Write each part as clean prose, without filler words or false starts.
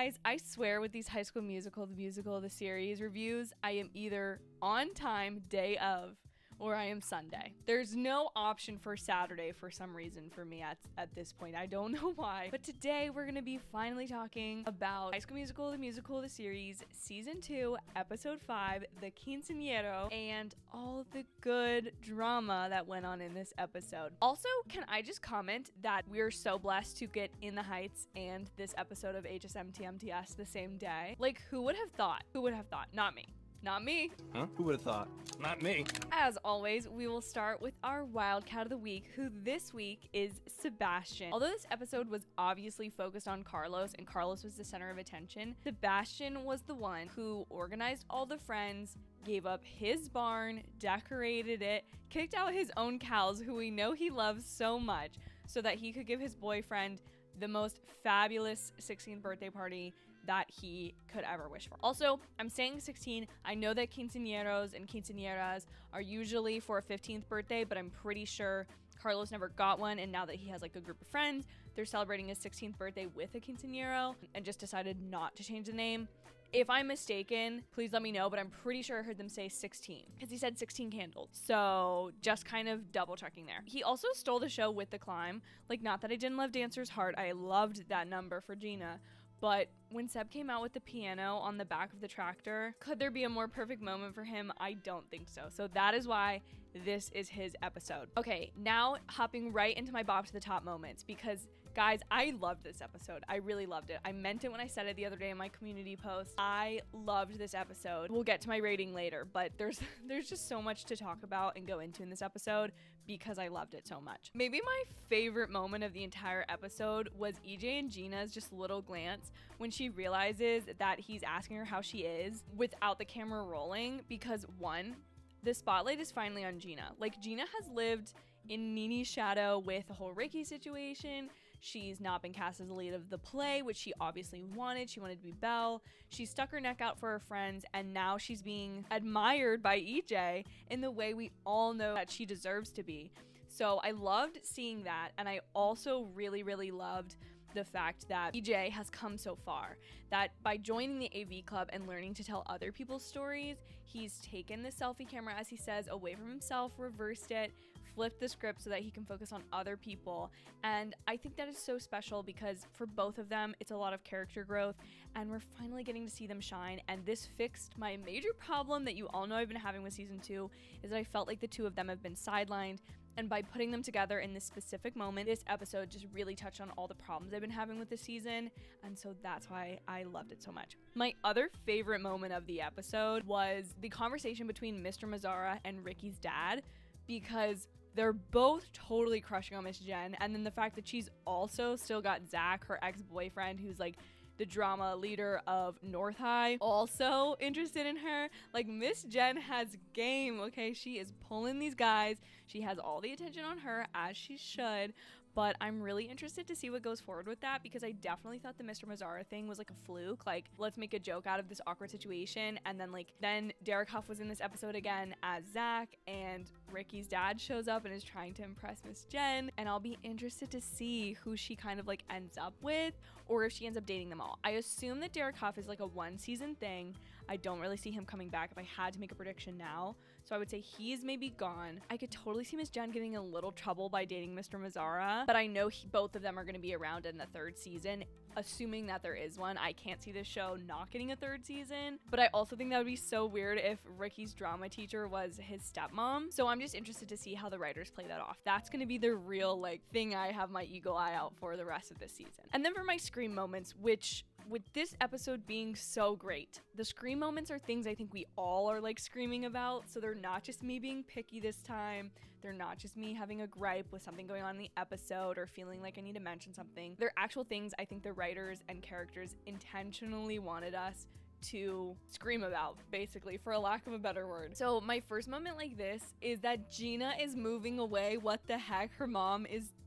Guys, I swear with these High School Musical, the series reviews, I am either on time day of or I am Sunday. There's no option for Saturday for some reason for me at this point. I don't know why. But today we're going to be finally talking about High School Musical, the series, Season 2, Episode 5, the Quinceñero, and all the good drama that went on in this episode. Also, can I just comment that we're so blessed to get In the Heights and this episode of HSMTMTS the same day? Like, who would have thought? Who would have thought? Not me. Not me. Huh? Who would have thought? Not me. As always, we will start with our Wildcat of the week, who this week is Sebastian. Although this episode was obviously focused on Carlos, and Carlos was the center of attention, Sebastian was the one who organized all the friends, gave up his barn, decorated it, kicked out his own cows, who we know he loves so much, so that he could give his boyfriend the most fabulous 16th birthday party that he could ever wish for. Also, I'm saying 16. I know that quinceañeros and quinceañeras are usually for a 15th birthday, but I'm pretty sure Carlos never got one, and now that he has like a group of friends, they're celebrating his 16th birthday with a quinceañero and just decided not to change the name. If I'm mistaken, please let me know, but I'm pretty sure I heard them say 16 because he said 16 candles. So just kind of double checking there. He also stole the show with The Climb. Like, not that I didn't love Dancer's Heart. I loved that number for Gina. But when Seb came out with the piano on the back of the tractor, could there be a more perfect moment for him? I don't think so. So that is why this is his episode. Okay, now hopping right into my Bop to the Top moments, because guys, I loved this episode. I really loved it. I meant it when I said it the other day in my community post. I loved this episode. We'll get to my rating later, but there's just so much to talk about and go into in this episode because I loved it so much. Maybe my favorite moment of the entire episode was EJ and Gina's just little glance when she realizes that he's asking her how she is without the camera rolling, because one, the spotlight is finally on Gina. Like, Gina has lived in Nini's shadow with the whole Ricky situation. She's not been cast as the lead of the play, which she obviously wanted. She wanted to be Belle. She stuck her neck out for her friends, and now she's being admired by EJ in the way we all know that she deserves to be. So I loved seeing that, and I also really, really loved the fact that EJ has come so far, that by joining the AV club and learning to tell other people's stories, he's taken the selfie camera, as he says, away from himself, reversed it, flipped the script so that he can focus on other people. And I think that is so special because for both of them, it's a lot of character growth, and we're finally getting to see them shine. And this fixed my major problem that you all know I've been having with season 2, is that I felt like the two of them have been sidelined. And by putting them together in this specific moment, this episode just really touched on all the problems I've been having with the season. And so that's why I loved it so much. My other favorite moment of the episode was the conversation between Mr. Mazzara and Ricky's dad, because they're both totally crushing on Miss Jen. And then the fact that she's also still got Zach, her ex-boyfriend, who's like the drama leader of North High, also interested in her. Like, Miss Jen has game, okay? She is pulling these guys. She has all the attention on her, as she should. But I'm really interested to see what goes forward with that, because I definitely thought the Mr. Mazzara thing was like a fluke. Like, let's make a joke out of this awkward situation. And then Derek Huff was in this episode again as Zach, and Ricky's dad shows up and is trying to impress Miss Jen. And I'll be interested to see who she kind of like ends up with, or if she ends up dating them all. I assume that Derek Huff is like a 1 season thing. I don't really see him coming back if I had to make a prediction now. So I would say he's maybe gone. I could totally see Miss Jen getting in a little trouble by dating Mr. Mazzara, but I know both of them are going to be around in the 3rd season, assuming that there is one. I can't see this show not getting a 3rd season, but I also think that would be so weird if Ricky's drama teacher was his stepmom. So I'm just interested to see how the writers play that off. That's going to be the real like thing I have my eagle eye out for the rest of this season. And then for my scream moments, which with this episode being so great, the scream moments are things I think we all are like screaming about. So they're not just me being picky this time. They're not just me having a gripe with something going on in the episode or feeling like I need to mention something. They're actual things I think the writers and characters intentionally wanted us to scream about, basically, for a lack of a better word. So my first moment like this is that Gina is moving away. What the heck?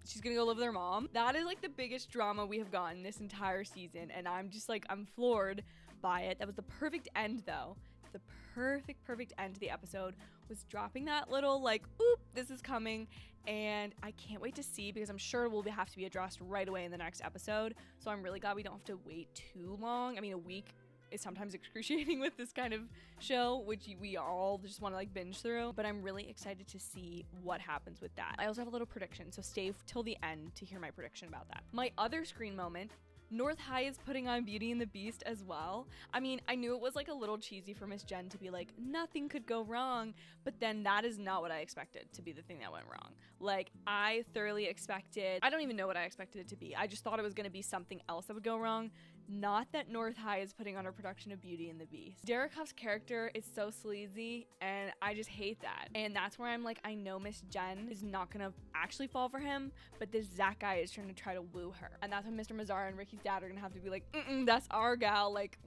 She's gonna go live with her mom. That is like the biggest drama we have gotten this entire season, and I'm floored by it. That was the perfect end though. the perfect end to the episode was dropping that little like, oop, this is coming. And I can't wait to see, because I'm sure it will have to be addressed right away in the next episode. So I'm really glad we don't have to wait too long. I mean, a week is sometimes excruciating with this kind of show, which we all just want to like binge through, but I'm really excited to see what happens with that. I also have a little prediction, so stay till the end to hear my prediction about that. My other screen moment, North High is putting on Beauty and the Beast as well. I mean, I knew it was like a little cheesy for Miss Jen to be like, nothing could go wrong, but then that is not what I expected to be the thing that went wrong. Like, I thoroughly expected, I don't even know what I expected it to be. I just thought it was going to be something else that would go wrong. Not that North High is putting on a production of Beauty and the Beast. Derek Huff's character is so sleazy, and I just hate that. And that's where I'm like, I know Miss Jen is not gonna actually fall for him, but this Zach guy is trying to try to woo her. And that's when Mr. Mazzara and Ricky's dad are gonna have to be like, that's our gal. Like,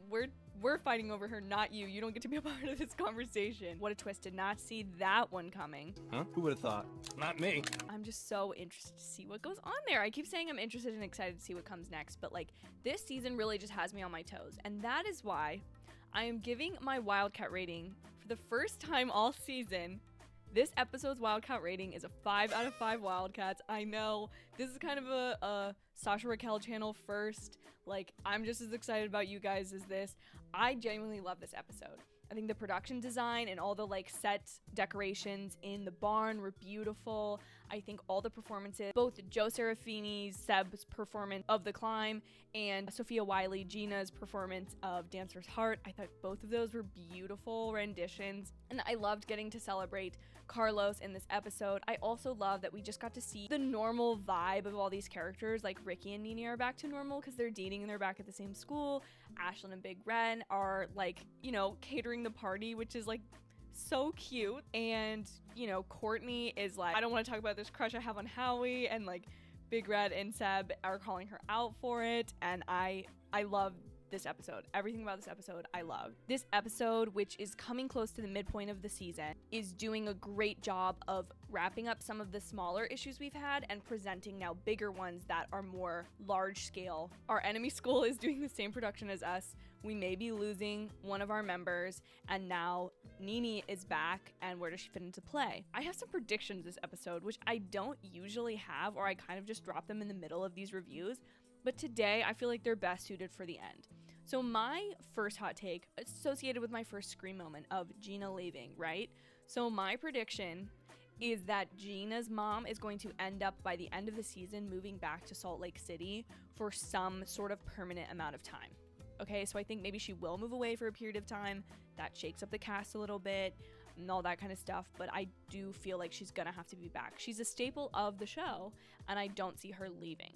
we're fighting over her, not you. You don't get to be a part of this conversation. What a twist. Did not see that one coming. Huh? Who would have thought? Not me. I'm just so interested to see what goes on there. I keep saying I'm interested and excited to see what comes next, but like this season really just has me on my toes. And that is why I am giving my Wildcat rating for the first time all season. This episode's Wildcat rating is a 5 out of 5 Wildcats. I know this is kind of a Sasha Raquel channel first. Like, I'm just as excited about you guys as this. I genuinely love this episode. I think the production design and all the like set decorations in the barn were beautiful. I think all the performances, both Joe Serafini's, Seb's performance of The Climb, and Sophia Wiley, Gina's performance of Dancer's Heart, I thought both of those were beautiful renditions. And I loved getting to celebrate Carlos in this episode. I also love that we just got to see the normal vibe of all these characters. Like Ricky and Nene are back to normal because they're dating and they're back at the same school. Ashlyn and Big Ren are like, catering the party, which is like so cute. And Courtney is like, I don't want to talk about this crush I have on Howie, and like Big Red and Seb are calling her out for it. And I love this episode. Everything about this episode I love. This episode, which is coming close to the midpoint of the season, is doing a great job of wrapping up some of the smaller issues we've had and presenting now bigger ones that are more large scale. Our enemy school is doing the same production as us. We may be losing one of our members, and now Nene is back, and where does she fit into play? I have some predictions this episode, which I don't usually have, or I kind of just drop them in the middle of these reviews, but today I feel like they're best suited for the end. So my first hot take, associated with my first scream moment of Gina leaving, right? So my prediction is that Gina's mom is going to end up, by the end of the season, moving back to Salt Lake City for some sort of permanent amount of time. Okay, so I think maybe she will move away for a period of time. That shakes up the cast a little bit and all that kind of stuff, but I do feel like she's gonna have to be back. She's a staple of the show, and I don't see her leaving.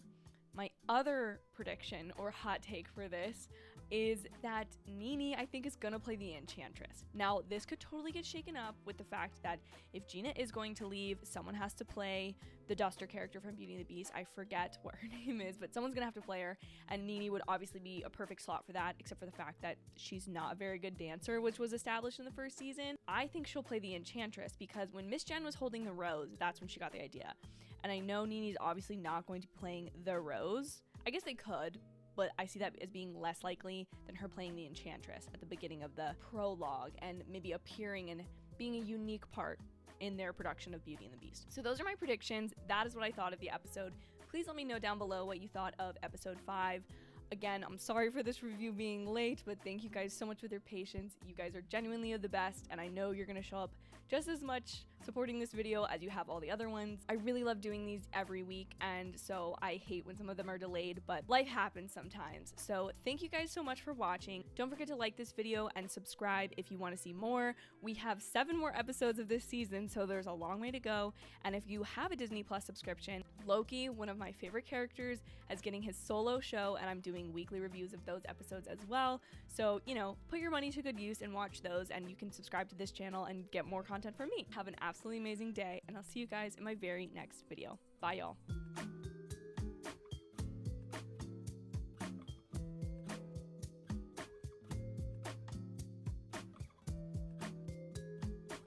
My other prediction or hot take for this is that Nene, I think, is gonna play the Enchantress. Now, this could totally get shaken up with the fact that if Gina is going to leave, someone has to play the Duster character from Beauty and the Beast. I forget what her name is, but someone's gonna have to play her, and Nene would obviously be a perfect slot for that, except for the fact that she's not a very good dancer, which was established in the first season. I think she'll play the Enchantress because when Miss Jen was holding the rose, that's when she got the idea. And I know Nene's obviously not going to be playing the rose. I guess they could, but I see that as being less likely than her playing the Enchantress at the beginning of the prologue and maybe appearing and being a unique part in their production of Beauty and the Beast. So those are my predictions. That is what I thought of the episode. Please let me know down below what you thought of episode 5. Again, I'm sorry for this review being late, but thank you guys so much for your patience. You guys are genuinely the best, and I know you're gonna show up just as much supporting this video as you have all the other ones. I really love doing these every week, and so I hate when some of them are delayed, but life happens sometimes. So thank you guys so much for watching. Don't forget to like this video and subscribe if you want to see more. We have 7 more episodes of this season, so there's a long way to go. And if you have a Disney Plus subscription, Loki, one of my favorite characters, is getting his solo show, and I'm doing weekly reviews of those episodes as well. So, put your money to good use and watch those, and you can subscribe to this channel and get more content from me. Have an absolutely amazing day, and I'll see you guys in my very next video. Bye, y'all.